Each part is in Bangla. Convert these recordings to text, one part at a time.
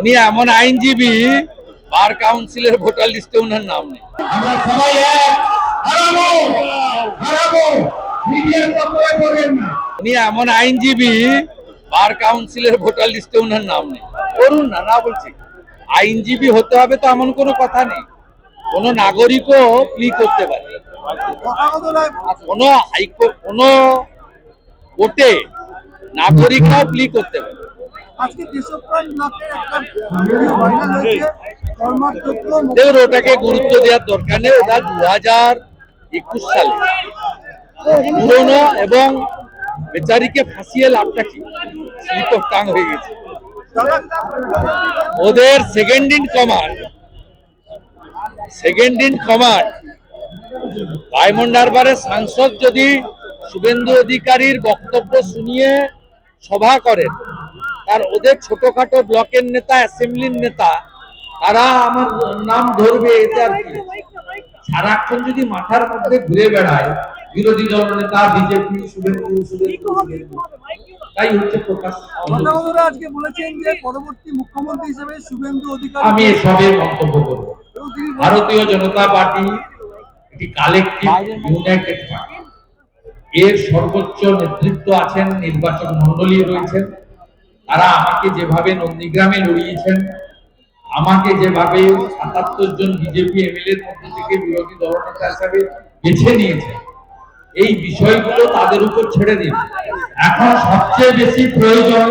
উনি এমন আইনজীবী বার কাউন্সিলের ভোটার লিস্টে ওনার নাম নেই। আমরা সবাই উনি এমন আইনজীবী বার কাউন্সিলের ভোটার লিস্টে ওনার নাম নেই। করুন না, না বলছি। আইনজীবী হতে হবে তো এমন কোনো কথা নেই। কোন নাগরিকও প্লি করতে পারে, কোন কোর্টে নাগরিকরাও প্লি করতে পারে। ওটাকে গুরুত্ব দেওয়ার দরকার নেই। ওটা 2021 সালে পুরনো, এবং বেচারিকে ফাঁসিয়ে লাভটা কি, স্লিপ অফ টাং হয়ে গেছে। ওদের সেকেন্ড ইন কমান্ড ডায়মন্ড হারবারের সাংসদ যদি শুভেন্দু অধিকারীর বক্তব্য শুনিয়ে সভা করেন, আর ওদের ছোটখাটো ব্লকের নেতা, অ্যাসেম্বলির নেতা, তারা আমার নাম ধরবে, এটা আর কি। সারাক্ষণ যদি মাথার মধ্যে ঘুরে বেড়ায় বিরোধী দল নেতা, বিজেপি, তাই হচ্ছে প্রকাশ। আজকে বলেছেন যে পরবর্তী মুখ্যমন্ত্রী হিসেবে শুভেন্দু অধিকারী। আমি এসবে মন্তব্য করব। ভারতীয় জনতা পার্টি একটি কালেকটিভ ইউনাইটেড পার্টি। এর সর্বোচ্চ নেতৃত্ব আছেন, নির্বাচন মন্ডলী রয়েছেন। তারা আমাকে যেভাবে নন্দীগ্রামে লড়িয়েছেন, আমাকে যেভাবে ৭৭ জন বিজেপি এমএলএর মধ্যে থেকে বিরোধী দলনেতা হিসাবে বেছে নিয়েছেন, এই বিষয়গুলো তাদের উপর ছেড়ে দিন। এখন সবচেয়ে বেশি প্রয়োজন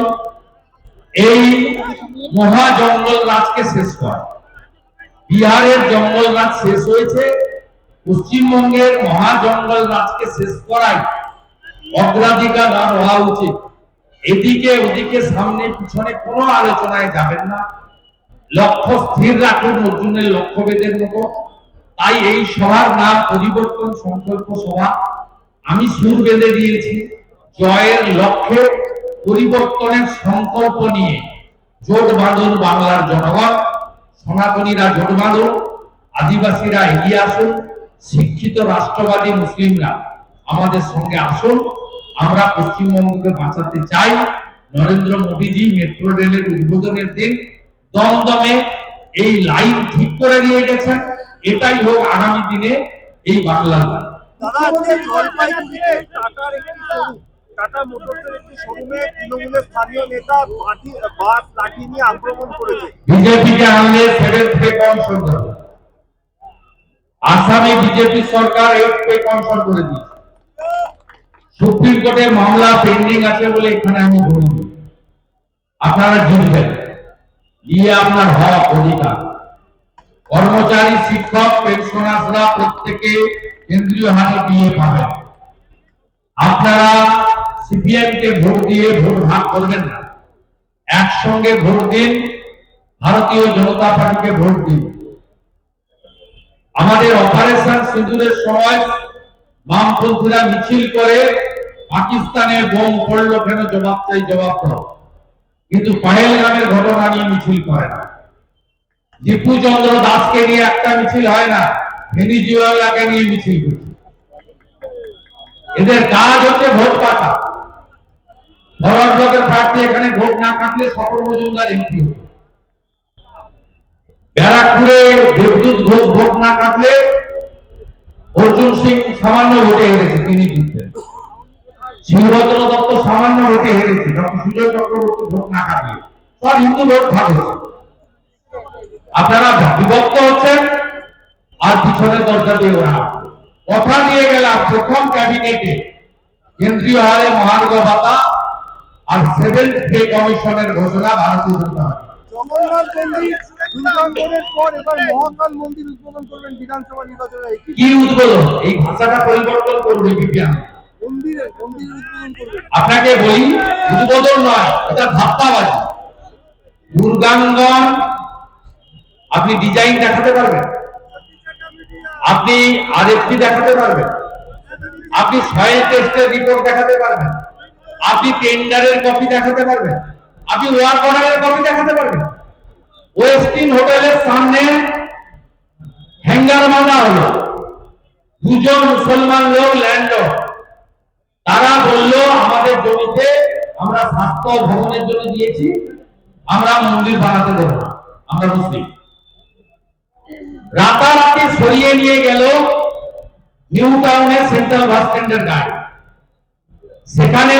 এই মহা জঙ্গল রাজকে শেষ করা। বিহারের জঙ্গল রাজ শেষ হয়েছে, পশ্চিমবঙ্গের মহা জঙ্গল রাজকে শেষ করাই অগ্রাধিকার হওয়া উচিত। এদিকে ওদিকে সামনে পিছনে কোনো আলোচনায় যাবেন না। লক্ষ্য স্থির রাখুন অর্জুনের লক্ষ্যভেদের মতো। তাই এই সভার নাম পরিবর্তন সংকল্প সভা। আমি সুর বেঁধে দিয়েছি, জয়ের লক্ষ্যে পরিবর্তনের সংকল্প নিয়ে জোট বাঁধুন বাংলার জনগণ। সনাতনীরা জোট বাঁধুন, আদিবাসীরা এগিয়ে আসুন, শিক্ষিত রাষ্ট্রবাদী মুসলিমরা আমাদের সঙ্গে আসুন। আমরা পশ্চিমবঙ্গকে বাঁচাতে চাই। নরেন্দ্র মোদীজি মেট্রো রেলের উদ্বোধনের দিন দমদমে এই লাইন ঠিক করে দিয়ে গেছেন। এটাই হোক আগামী দিনে এই বাংলার লাইন। টাটা মোটরসের একটি শোরুমে তৃণমূলের স্থানীয় নেতা বাস লাঠি নিয়ে আক্রমণ করেছে। বিজেপিকে আনলে 7 পে কমিশন দেবে। আসামে বিজেপি সরকার 8 পে কমিশন করে দিয়েছে। সুপ্রিম কোর্টে মামলা পেন্ডিং আছে বলে এখানে আমি বলি, আপনারা জিতবেন, নিয়ে আপনার হক অধিকার। কর্মচারী, শিক্ষক, পেনশনাররা প্রত্যেকে কেন্দ্রীয় হারে দিয়ে পাবেন। আপনারা সিপিএম কে ভোট দিয়ে ভোট ভাগ করবেন না, একসঙ্গে ভোট দিন, ভারতীয় জনতা পার্টিকে ভোট দিন। আমাদের অপারেশন সিঁদুরের সময় বামপন্থীরা মিছিল করে পাকিস্তানে বোম পড়লো কেন, জবাব চাই, জবাব দাও। কিন্তু পহেলগামের ঘটনা নিয়ে মিছিল করে না। দীপু চন্দ্র দাসকে নিয়ে একটা মিছিল হয় না, ভেনিজুয়েলাকে নিয়ে মিছিল করছে। এদের কাজ হচ্ছে ভোট কাটা। ফরওয়ার্ড ব্লকের প্রার্থী এখানে ভোট না কাটলে সকল মজুমদার এমপি হবে। ব্যারাকপুরে দেবদূত ঘোষ ভোট না কাটলে অর্জুন সিং সামান্য ভোটে হেরেছে, তিনি জিততেন। শিবভদ্র দত্ত সামান্য ভোটে হেরেছে, ডক্টর সুজয় চক্রবর্তী ভোট না কাটলে। সব হিন্দু ভোট ভাগ হচ্ছে। আপনারা বিভক্ত হচ্ছেন আর পিছনের দরজা দিয়ে ওরা কথা দিয়ে গেলাম। প্রথম ক্যাবিনেটে কেন্দ্রীয় হারে মহার্ঘ ভাতা আর 7th পে কমিশনের ঘোষণা ভারতীয় জনতা পার্টি। কি উদ্বোধন? এই ভাষাটা পরিবর্তন করবে বিজ্ঞান। আপনাকে বলি, উদ্বোধন নয়, এটা ধাপ্পাবাজি। দুর্গাঙ্গন আপনি ডিজাইন দেখাতে পারবেন, আপনি আরএফপি দেখাতে পারবেন, আপনি সয়েল টেস্টের রিপোর্ট দেখাতে পারবেন, আপনি টেন্ডারের কপি দেখাতে পারবেন, আপনি ওয়ার্ক অর্ডারের কপি দেখাতে পারবেন। ওয়েস্টিন হোটেলের সামনে হ্যাঙ্গার বাঁধা হলো, দুজন মুসলমান লোক ল্যান্ডলর্ড, তারা বলল আমাদের জমিতে আমরা স্বাস্থ্য ভবনের জন্য দিয়েছি, আমরা মন্দির বানাতে দেবো না, আমরা মুসলিম। রাতারাতি সরিয়ে নিয়ে গেল নিউ টাউনের সেন্ট্রাল বাস স্ট্যান্ডের গায়ে। সেখানে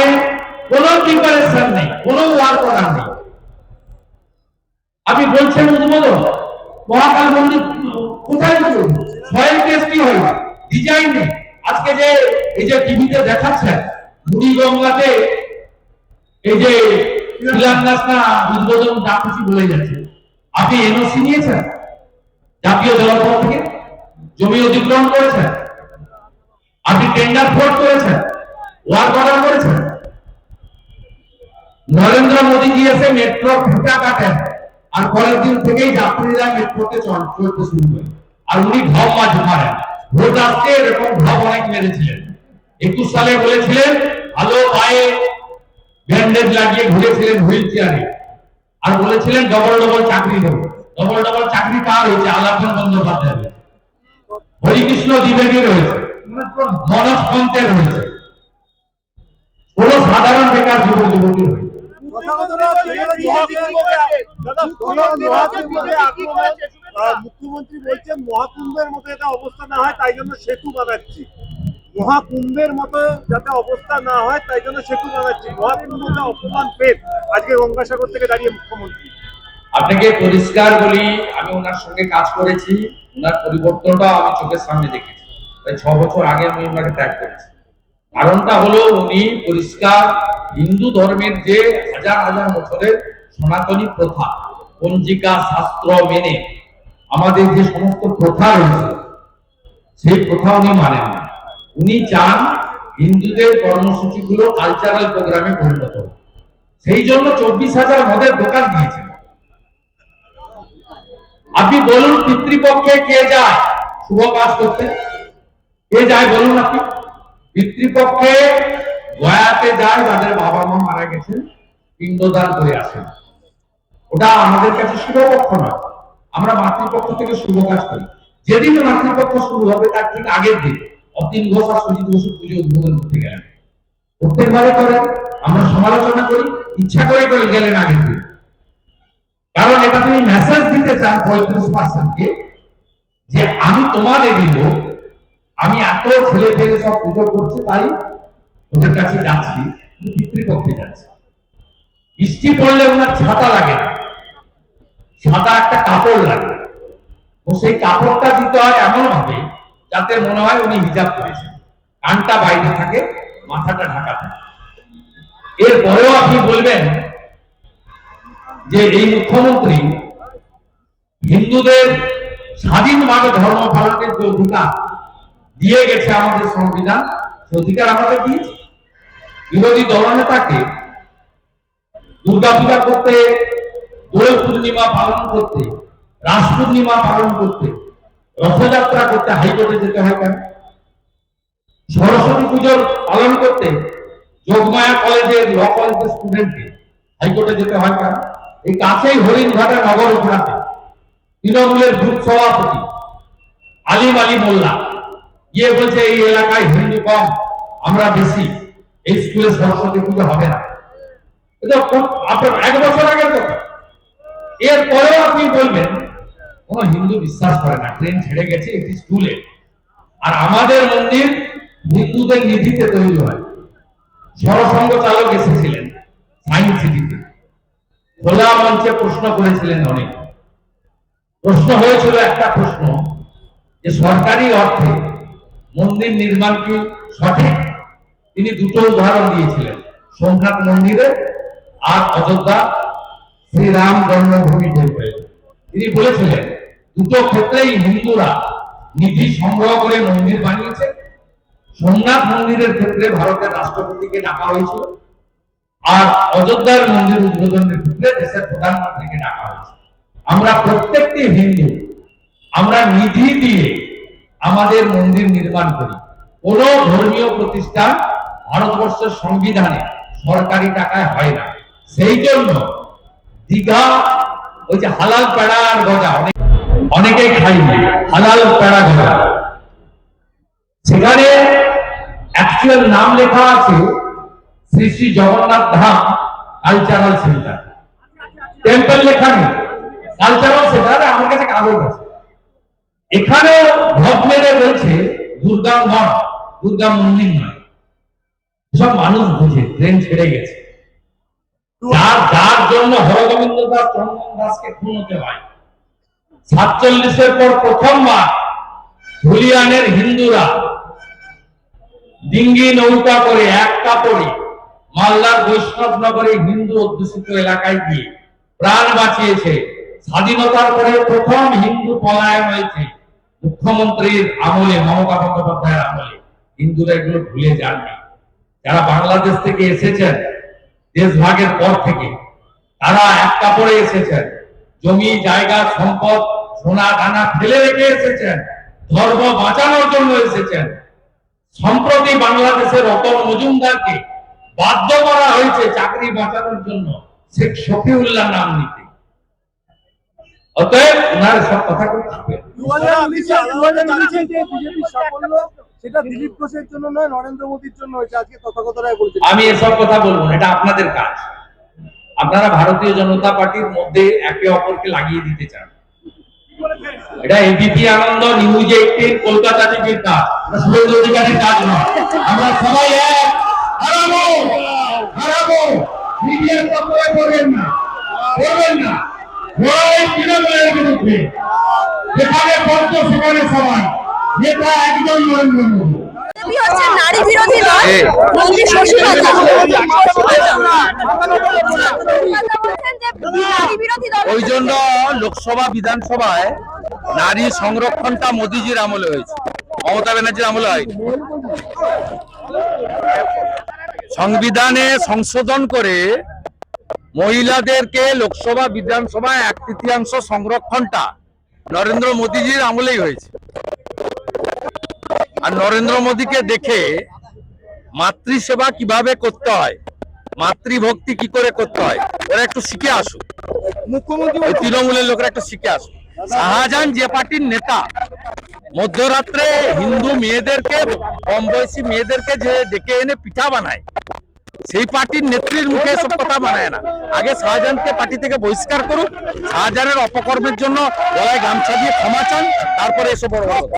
কোনো প্রিপারেশন নেই, কোনো ওয়ার্ক অর্ডার নেই। আপনি বলছেন উদ্বোধন, মহাকাল মন্দির কোথায় সয়েল টেস্ট হয়, ডিজাইন নেই। আজকে যে এই যে টিভিতে দেখাচ্ছেন মুড়িগঙ্গাতে এই যে শিলান্যাসটা উদ্বোধন যা কিছু বলে যাচ্ছে, আপনি এনওসি নিয়েছেন জাতীয় জলপথ থেকে, জমি অধিগ্রহণ করেছেন, আপনি টেন্ডার ফ্রড করেছেন, ওয়ার্ক অর্ডার করেছেন। নরেন্দ্র মোদী এসে মেট্রো ফিতা কাটেন আর পরের দিন থেকেই যাত্রীরা মেট্রোতে চলতে শুরু করে, আর উনি ঢপ মাছ মারেন। ভোট আসছে এরকম ঢপ অনেক মেরেছিলেন। 21 সালে বলেছিলেন ভালো পায়ে ব্যান্ডেজ লাগিয়ে ঘুরেছিলেন হুইল চেয়ারে, আর বলেছিলেন ডবল ডবল চাকরি দেবো। ডবল ডবল চাকরি কার হয়েছে? আলাপন বন্দ্যোপাধ্যায় হয়েছে, হরিকৃষ্ণ দ্বিবেদীর হয়েছে, মনোজ পন্থের হয়েছে, কোন সাধারণ বেকার যুবক যুবতী হয়েছে। মুখ্যমন্ত্রী বলছেন মহাকুম্ভের মতো এটা অবস্থা না হয় তাই জন্য সেতু বানাচ্ছি, মহাকুম্ভের মতো যাতে অবস্থা না হয় তাই জন্য সেতু বানাচ্ছি। মহাকুম্ভকে অপমান পেট আজকে গঙ্গাসাগর থেকে দাঁড়িয়ে মুখ্যমন্ত্রী। আপনাকে পরিষ্কার বলি, আমি ওনার সঙ্গে কাজ করেছি, ওনার পরিবর্তনটা আমি চোখের সামনে দেখেছি। তাই 6 বছর আগে আমি ওনাকে ত্যাগ করেছি। কারণটা হলো উনি পরিষ্কার হিন্দু ধর্মের যে হাজার হাজার বছরের সনাতনী প্রথা, পঞ্জিকা শাস্ত্র মেনে আমাদের যে সমস্ত প্রথা রয়েছে সেই প্রথা উনি মানেন না। উনি চান হিন্দুদের কর্মসূচিগুলো কালচারাল প্রোগ্রামে পরিণত হোক। সেই জন্য 24,000 মদের দোকান দিয়েছেন। আপনি বলুন পিতৃপক্ষে কে যায় শুভ কাজ করতে? কে যায় বলুন আপনি? পিতৃপক্ষে গয়াতে যায় যাদের বাবা মা মারা গেছেন, পিণ্ডদান করে আসেন। ওটা আমাদের কাছে শুভপক্ষ নয়, আমরা মাতৃপক্ষ থেকে শুভ কাজ করি। যেদিন মাতৃপক্ষ শুরু হবে তার ঠিক আগের দিন অতীন ঘোষ আর সুজিত ঘোষের পুজো উদ্বোধন করতে গেলেন। প্রত্যেকবারে করেন, আমরা সমালোচনা করি, ইচ্ছা করে গেলেন আগের দিন। কারণ এটা তুমি মেসেজ দিতে চান 35%কে যে আমি তোমাদের দিব, আমি এত ছেলে পেলে সব পুজো করছি তাই ওদের কাছে যাচ্ছি, পিতৃপক্ষে যাচ্ছি। বৃষ্টি পড়লে ওনার ছাতা লাগে না, ছাতা একটা কাপড় লাগে, ও সেই কাপড়টা দিতে হয় এমন ভাবে যাতে মনে হয় উনি হিজাব করেছেন, কানটা বাইরে থাকে, মাথাটা ঢাকা থাকে। এরপরেও আপনি বলবেন যে এই মুখ্যমন্ত্রী হিন্দুদের স্বাধীনভাবে ধর্ম পালনের যে অধিকার দিয়ে গেছে আমাদের সংবিধান, সে অধিকার আমাদের দিয়েছে। বিরোধী দলনেতাকে দুর্গা পূজা করতে, দোল পূর্ণিমা পালন করতে, রাস পূর্ণিমা পালন করতে, রথযাত্রা করতে হাইকোর্টে যেতে হয় কেন? সরস্বতী পুজোর পালন করতে যোগমায়া কলেজের ল কলেজের স্টুডেন্টকে হাইকোর্টে যেতে হয় কেন? এই কাছেই হরিণঘাটা নগর উপরাতে তৃণমূলের বুথ সভাপতি আলিম আলী মোল্লা গিয়ে বলছে এই এলাকায় হিন্দু কম, আমরা বেশি, এই স্কুলে সরস্বতী পুজো হবে না। এটা আপনার 1 বছর আগের কথা। এরপরেও আপনি বলবেন কোন হিন্দু বিশ্বাস করে না, ট্রেন ছেড়ে গেছে একটি স্কুলে, আর আমাদের মন্দির হিন্দুদের নিধিতে তৈরি হয়। সরসংঘ চালক এসেছিলেন সায়েন্স সিটিতে, খোলা মঞ্চে প্রশ্ন করেছিলেন অনেক। প্রশ্ন হয়েছিল একটা প্রশ্ন যে সরকারি অর্থে মন্দির নির্মাণ কি সঠিক? তিনি দুটো উদাহরণ দিয়েছিলেন, সোমনাথ মন্দিরে আর অযোধ্যা শ্রীরাম জন্মভূমি টেম্পল। তিনি বলেছিলেন দুটো ক্ষেত্রেই হিন্দুরা নিধি সংগ্রহ করে মন্দির বানিয়েছে। সোমনাথ মন্দিরের ক্ষেত্রে ভারতের রাষ্ট্রপতিকে ডাকা হয়েছিল, আর অযোধ্যার মন্দির উদ্বোধনের ক্ষেত্রে দেশের প্রধানমন্ত্রীকে ডাকা হয়েছে। আমরা প্রত্যেকটি হিন্দু আমরা নিধি দিয়ে আমাদের মন্দির নির্মাণ করি। কোন ধর্মীয় প্রতিষ্ঠান ভারতবর্ষের সংবিধানে সরকারি টাকায় হয় না। সেই জন্য দীঘা ওই যে হালাল পেড়া আর গজা অনেকেই খাইনি, হালাল পেড়া গজা, সেখানে অ্যাকচুয়াল নাম লেখা আছে Shri Shri Jagannath Dham cultural centre. Temple লেখা নেই, কালচারাল সেটা আমার কাছে কাগজ আছে। এখানে ঢপ মেরে বলছে দুর্গা মঠ, দুর্গা মন্দির নয়। সব মানুষ বুঝে, ট্রেন ছেড়ে গেছে। যার জন্য হরগোবিন্দ দাস, চন্দন দাসকে খুন হতে হয়। 47-এর পর প্রথমবার ধুলিয়ানের হিন্দুরা ডিঙ্গি নৌকা করে এক কাপড়ে মালদার বৈষ্ণবনগরে হিন্দু অধ্যুষিত এলাকায় গিয়ে প্রাণ বাঁচিয়েছে। স্বাধীনতার পরে প্রথম হিন্দু পলায়ন হয়েছে মুখ্যমন্ত্রীর আমলে, মমতা বন্দ্যোপাধ্যায়ের আমলে। হিন্দুরা এগুলো ভুলে যাননি। যারা বাংলাদেশ থেকে এসেছেন দেশভাগের পর থেকে, তারা এক কাপড়ে এসেছেন, জমি জায়গা সম্পদ সোনা দানা ফেলে রেখে এসেছেন, ধর্ম বাঁচানোর জন্য এসেছেন। সম্প্রতি বাংলাদেশের রতন মজুমদারকে বাধ্য করা হয়েছে চাকরি বাঁচানোর জন্য শেখ শফিউল্লাহ নাম নিতে। অতএব ওনার সব কথা থাকবে। 2019 যে বিজেপির সাফল্য, সেটা দিলীপ ঘোষের জন্য নয়, নরেন্দ্র মোদীর জন্য হয়েছে, আজকে তথাগত রায় বলছেন। আমি এসব কথা বলবো না, এটা আপনাদের কাজ। আপনারা ভারতীয় জনতা পার্টির মধ্যে একে অপরকে লাগিয়ে দিতে চান। এটা এবিপি আনন্দ, নিউজ 18, কলকাতা টিভির কাজ, শুভেন্দু অধিকারীর কাজ নয়। আমরা সবাই এক। হারাবো মিডিয়ার তত্ত্বে করবেন না, করবেন না। লড়াই তৃণমূলের বিরুদ্ধে, যেখানে পঞ্চ সেখানে সবাই, নেতা একজন নরেন্দ্র মোদী। নারী বিরোধী দল মন্ত্রী শশীলতা ওই জন্য লোকসভা বিধানসভায় নারী সংরক্ষণটা মোদীজির আমলে হয়েছে, মমতা ব্যানার্জির আমলে হয়নি। সংবিধানে সংশোধন করে মহিলাদেরকে লোকসভা বিধানসভায় 1/3 সংরক্ষণটা নরেন্দ্র মোদীজির আমলেই হয়েছে। আর নরেন্দ্র মোদীকে দেখে মাতৃসেবা কিভাবে করতে হয়, মাতৃভক্তি কি করে করতে হয়, ওরা একটু শিখে আসুক। মুখ্যমন্ত্রী তৃণমূলের লোকেরা একটু শিখে আসুক। শাহজাহান যে পার্টির নেতা মধ্যরাত্রে হিন্দু মেয়েদেরকে, কম বয়সী মেয়েদেরকে যে ডেকে এনে পিঠা বানায়, সেই পার্টির নেত্রীর মুখে এসব কথা বানায় না। আগে শাহজাহানকে পার্টি থেকে বহিষ্কার করুক, শাহজাহানের অপকর্মের জন্য গলায় গামছা দিয়ে ক্ষমা চান, তারপরে এসব বড় বড়